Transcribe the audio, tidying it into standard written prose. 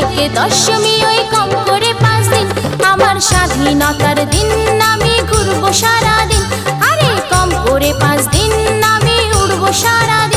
থেকে দশমী ওই কম করে 5 দিন। আমার স্বাধীনতার দিন আমি ঘুরবো সারাদিন, আরে কম করে 5 দিন আমি উড়বো সারাদিন।